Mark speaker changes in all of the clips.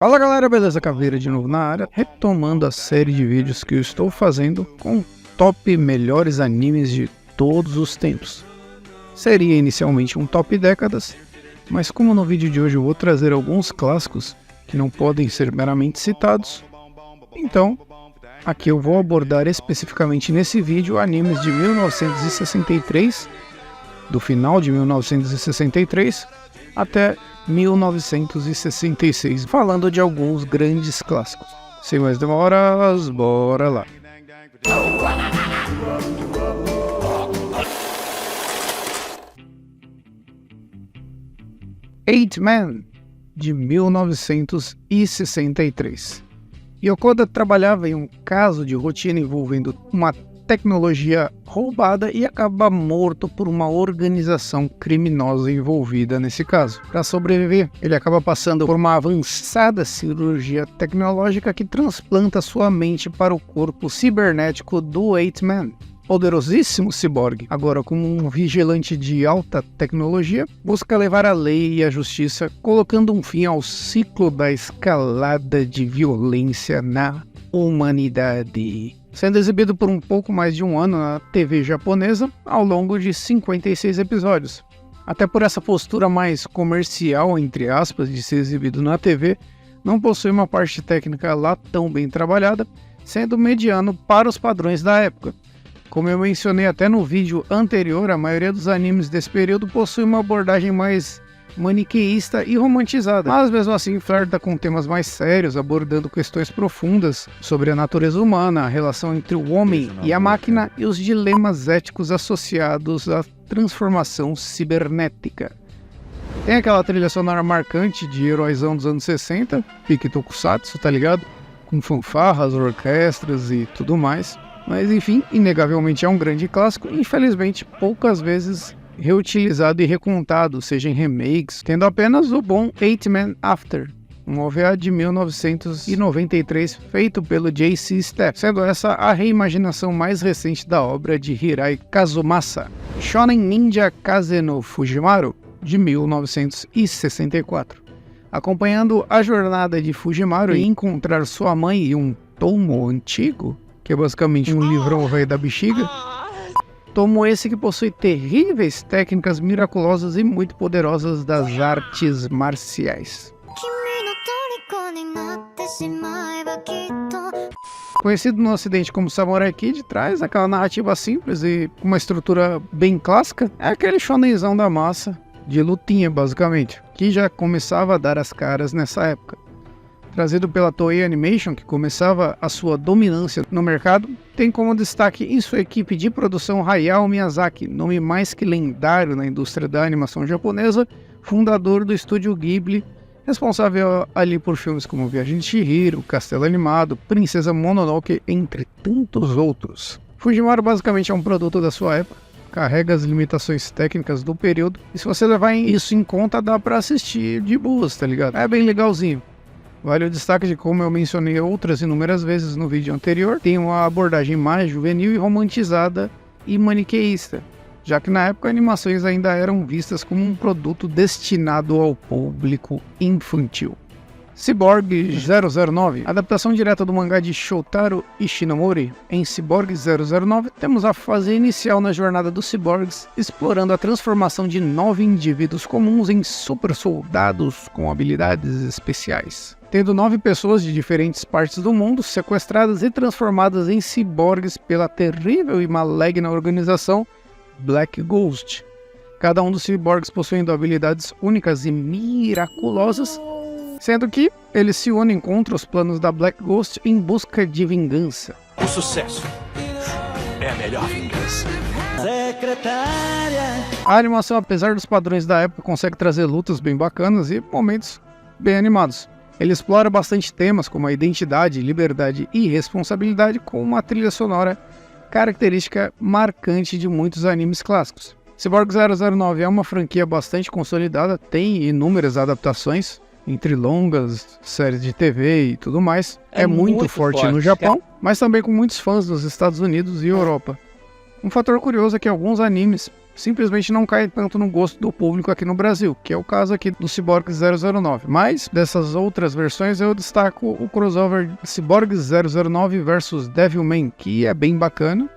Speaker 1: Fala galera, beleza? Caveira de novo na área, retomando a série de vídeos que eu estou fazendo com top melhores animes de todos os tempos. Seria inicialmente um top décadas, mas como no vídeo de hoje eu vou trazer alguns clássicos que não podem ser meramente citados, então aqui eu vou abordar especificamente nesse vídeo animes de 1963, do final de 1963 até 1966, falando de alguns grandes clássicos. Sem mais demoras, bora lá! Eight Man, de 1963. Yokota trabalhava em um caso de rotina envolvendo uma tecnologia roubada e acaba morto por uma organização criminosa envolvida nesse caso. Para sobreviver, ele acaba passando por uma avançada cirurgia tecnológica que transplanta sua mente para o corpo cibernético do Eight Man. Poderosíssimo ciborgue, agora como um vigilante de alta tecnologia, busca levar a lei e a justiça, colocando um fim ao ciclo da escalada de violência na humanidade. Sendo exibido por um pouco mais de um ano na TV japonesa, ao longo de 56 episódios. Até por essa postura mais comercial, entre aspas, de ser exibido na TV, não possui uma parte técnica lá tão bem trabalhada, sendo mediano para os padrões da época. Como eu mencionei até no vídeo anterior, a maioria dos animes desse período possui uma abordagem mais maniqueísta e romantizada, mas mesmo assim flerta com temas mais sérios, abordando questões profundas sobre a natureza humana, a relação entre o homem e a máquina e os dilemas éticos associados à transformação cibernética. Tem aquela trilha sonora marcante de heróizão dos anos 60, pique tokusatsu, tá ligado? Com fanfarras, orquestras e tudo mais. Mas enfim, inegavelmente é um grande clássico e infelizmente poucas vezes reutilizado e recontado, seja em remakes, tendo apenas o bom Eight Man After, um OVA de 1993 feito pelo J.C. Staff, sendo essa a reimaginação mais recente da obra de Hirai Kazumasa, Shonen Ninja Kaze no Fujimaru, de 1964. Acompanhando a jornada de Fujimaru em encontrar sua mãe e um tomo antigo, que é basicamente um livrão velho da bexiga, tomo esse que possui terríveis técnicas miraculosas e muito poderosas das artes marciais. Conhecido no ocidente como Samurai Kid, traz aquela narrativa simples e com uma estrutura bem clássica. É aquele shonenzão da massa, de lutinha basicamente, que já começava a dar as caras nessa época. Trazido pela Toei Animation, que começava a sua dominância no mercado, tem como destaque em sua equipe de produção Hayao Miyazaki, nome mais que lendário na indústria da animação japonesa, fundador do estúdio Ghibli, responsável ali por filmes como Viagem de Chihiro, Castelo Animado, Princesa Mononoke, entre tantos outros. Fujimaru basicamente é um produto da sua época, carrega as limitações técnicas do período, e se você levar isso em conta dá pra assistir de boas, tá ligado? É bem legalzinho. Vale o destaque de, como eu mencionei outras inúmeras vezes no vídeo anterior, tem uma abordagem mais juvenil e romantizada e maniqueísta, já que na época animações ainda eram vistas como um produto destinado ao público infantil. Cyborg 009, adaptação direta do mangá de Shotaro Ishinomori. Em Cyborg 009 temos a fase inicial na jornada dos cyborgs, explorando a transformação de 9 indivíduos comuns em super soldados com habilidades especiais, tendo 9 pessoas de diferentes partes do mundo sequestradas e transformadas em ciborgues pela terrível e maligna organização Black Ghost. Cada um dos ciborgues possuindo habilidades únicas e miraculosas, sendo que eles se unem contra os planos da Black Ghost em busca de vingança.
Speaker 2: O sucesso é a melhor vingança.
Speaker 1: A animação, apesar dos padrões da época, consegue trazer lutas bem bacanas e momentos bem animados. Ele explora bastante temas como a identidade, liberdade e responsabilidade, com uma trilha sonora característica marcante de muitos animes clássicos. Cyborg 009 é uma franquia bastante consolidada, tem inúmeras adaptações, entre longas, séries de TV e tudo mais. É muito forte no Japão, mas também com muitos fãs nos Estados Unidos e Europa. Um fator curioso é que alguns animes simplesmente não cai tanto no gosto do público aqui no Brasil, que é o caso aqui do Cyborg 009. Mas, dessas outras versões, eu destaco o crossover Cyborg 009 vs Devilman, que é bem bacana,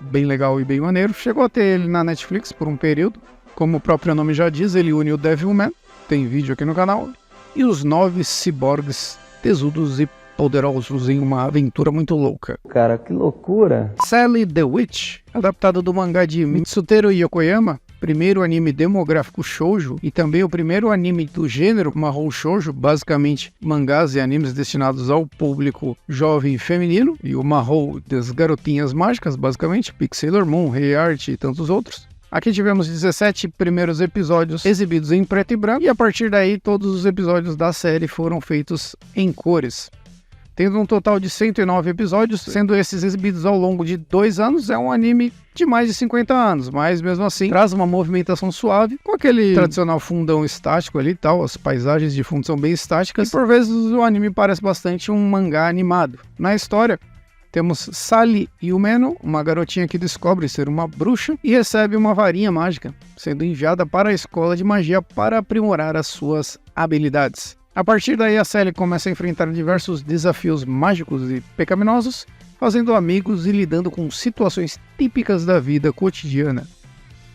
Speaker 1: bem legal e bem maneiro. Chegou a ter ele na Netflix por um período. Como o próprio nome já diz, ele une o Devilman, tem vídeo aqui no canal, e os 9 ciborgues tesudos e poderosos em uma aventura muito louca.
Speaker 3: Cara, que loucura!
Speaker 1: Sally the Witch, adaptado do mangá de Mitsutero Yokoyama, primeiro anime demográfico shoujo e também o primeiro anime do gênero Mahou Shoujo, basicamente mangás e animes destinados ao público jovem e feminino, e o Mahou das garotinhas mágicas, basicamente, Sailor Moon, Rei Art e tantos outros. Aqui tivemos 17 primeiros episódios exibidos em preto e branco, e a partir daí todos os episódios da série foram feitos em cores. Tendo um total de 109 episódios, sendo esses exibidos ao longo de 2 anos, é um anime de mais de 50 anos, mas mesmo assim traz uma movimentação suave, com aquele tradicional fundão estático ali e tal, as paisagens de fundo são bem estáticas, e por vezes o anime parece bastante um mangá animado. Na história, temos Sally Yumeno, uma garotinha que descobre ser uma bruxa e recebe uma varinha mágica, sendo enviada para a escola de magia para aprimorar as suas habilidades. A partir daí, a Sally começa a enfrentar diversos desafios mágicos e pecaminosos, fazendo amigos e lidando com situações típicas da vida cotidiana.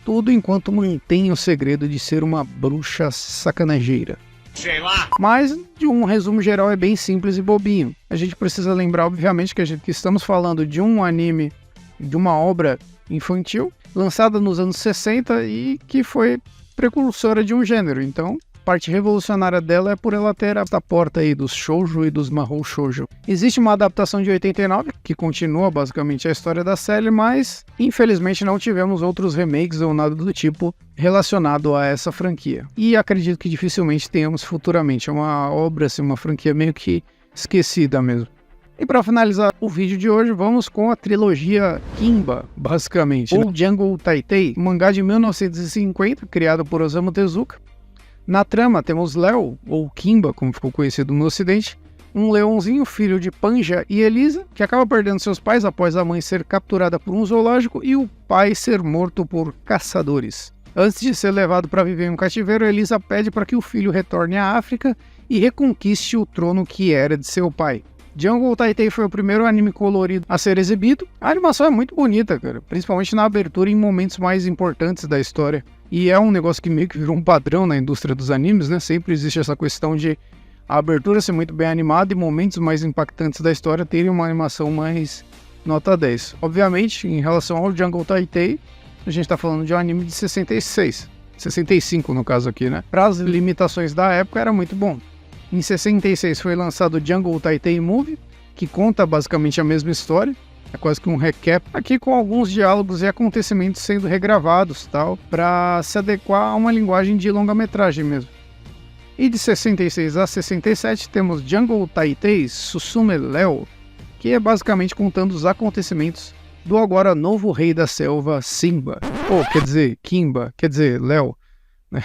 Speaker 1: Tudo enquanto mantém o segredo de ser uma bruxa sacanageira.
Speaker 2: Sei lá.
Speaker 1: Mas, de um resumo geral, é bem simples e bobinho. A gente precisa lembrar, obviamente, que estamos falando de um anime, de uma obra infantil, lançada nos anos 60 e que foi precursora de um gênero, então a parte revolucionária dela é por ela ter essa porta aí dos shoujo e dos mahou shoujo. Existe uma adaptação de 89 que continua basicamente a história da série, mas infelizmente não tivemos outros remakes ou nada do tipo relacionado a essa franquia. E acredito que dificilmente tenhamos futuramente. É uma obra, assim, uma franquia meio que esquecida mesmo. E para finalizar o vídeo de hoje, vamos com a trilogia Kimba, basicamente. O Jungle Taitai, um mangá de 1950, criado por Osamu Tezuka. Na trama temos Léo, ou Kimba, como ficou conhecido no ocidente, um leãozinho filho de Panja e Elisa, que acaba perdendo seus pais após a mãe ser capturada por um zoológico e o pai ser morto por caçadores. Antes de ser levado para viver em um cativeiro, Elisa pede para que o filho retorne à África e reconquiste o trono que era de seu pai. Jungle Taitai foi o primeiro anime colorido a ser exibido. A animação é muito bonita, cara, principalmente na abertura e em momentos mais importantes da história. E é um negócio que meio que virou um padrão na indústria dos animes, né? Sempre existe essa questão de a abertura ser muito bem animada e momentos mais impactantes da história terem uma animação mais nota 10. Obviamente, em relação ao Jungle Taitai, a gente tá falando de um anime de 66, 65 no caso aqui, né? Para as limitações da época era muito bom. Em 66 foi lançado o Jungle Taitai Movie, que conta basicamente a mesma história. É quase que um recap, aqui com alguns diálogos e acontecimentos sendo regravados, tal, para se adequar a uma linguagem de longa-metragem mesmo. E de 66 a 67 temos Jungle Taitai Susume Léo, que é basicamente contando os acontecimentos do agora novo rei da selva, Simba. Ou, quer dizer, Kimba, quer dizer, Léo, né?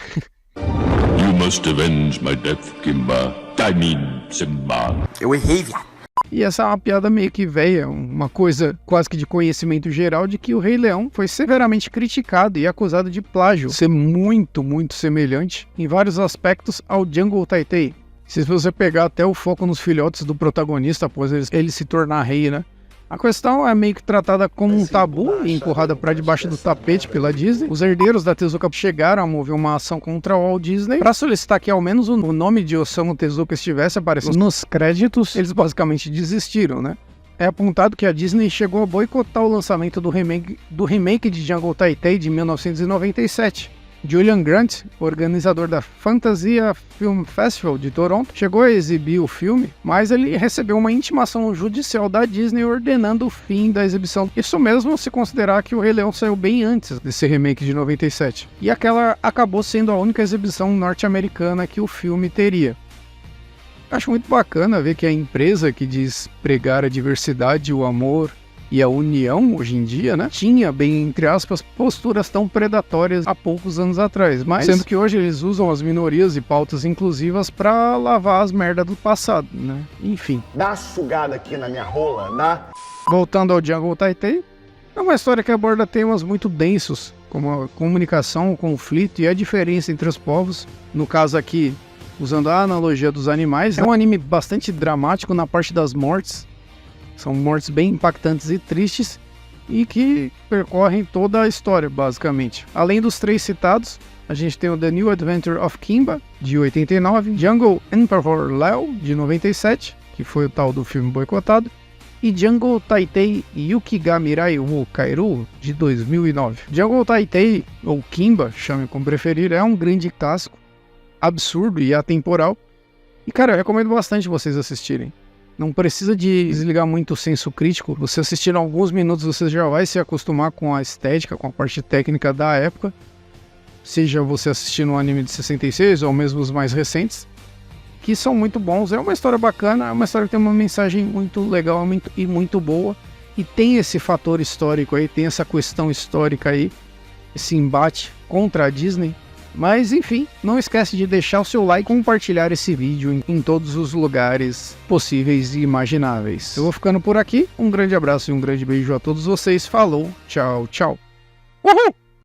Speaker 4: You must avenge my death, Kimba. I mean, Simba.
Speaker 2: Eu errei, viado.
Speaker 1: E essa é uma piada meio que velha, uma coisa quase que de conhecimento geral de que o Rei Leão foi severamente criticado e acusado de plágio, ser muito semelhante em vários aspectos ao Jungle Taitai. Se você pegar até o foco nos filhotes do protagonista após ele se tornar rei, né? A questão é meio que tratada como um tabu e empurrada para debaixo do tapete pela Disney. Os herdeiros da Tezuka chegaram a mover uma ação contra o Walt Disney para solicitar que ao menos o nome de Osamu Tezuka estivesse aparecendo nos créditos. Eles basicamente desistiram, né? É apontado que a Disney chegou a boicotar o lançamento do remake de Jungle Taitai de 1997. Julian Grant, organizador da Fantasia Film Festival de Toronto, chegou a exibir o filme, mas ele recebeu uma intimação judicial da Disney ordenando o fim da exibição. Isso mesmo se considerar que o Rei Leão saiu bem antes desse remake de 97. E aquela acabou sendo a única exibição norte-americana que o filme teria. Acho muito bacana ver que a empresa que diz pregar a diversidade, o amor e a união hoje em dia, né, tinha, bem entre aspas, posturas tão predatórias há poucos anos atrás, mas sendo que hoje eles usam as minorias e pautas inclusivas pra lavar as merdas do passado, né, enfim.
Speaker 5: Dá uma sugada aqui na minha rola, dá?
Speaker 1: Voltando ao Jungle Taitai, é uma história que aborda temas muito densos como a comunicação, o conflito e a diferença entre os povos. No caso aqui, usando a analogia dos animais, é um anime bastante dramático na parte das mortes. São mortes bem impactantes e tristes e que percorrem toda a história, basicamente. Além dos 3 citados, a gente tem o The New Adventure of Kimba, de 89, Jungle Emperor Leo, de 97, que foi o tal do filme boicotado, e Jungle Taitei Yukigamirai wo Kairu, de 2009. Jungle Taitei, ou Kimba, chame como preferir, é um grande clássico, absurdo e atemporal. E cara, eu recomendo bastante vocês assistirem. Não precisa de desligar muito o senso crítico. Você assistindo alguns minutos, você já vai se acostumar com a estética, com a parte técnica da época. Seja você assistindo um anime de 66 ou mesmo os mais recentes, que são muito bons. É uma história bacana, é uma história que tem uma mensagem muito legal e muito boa. E tem esse fator histórico aí, tem essa questão histórica aí, esse embate contra a Disney. Mas enfim, não esquece de deixar o seu like e compartilhar esse vídeo em todos os lugares possíveis e imagináveis. Eu vou ficando por aqui, um grande abraço e um grande beijo a todos vocês. Falou, tchau, tchau. Uhul!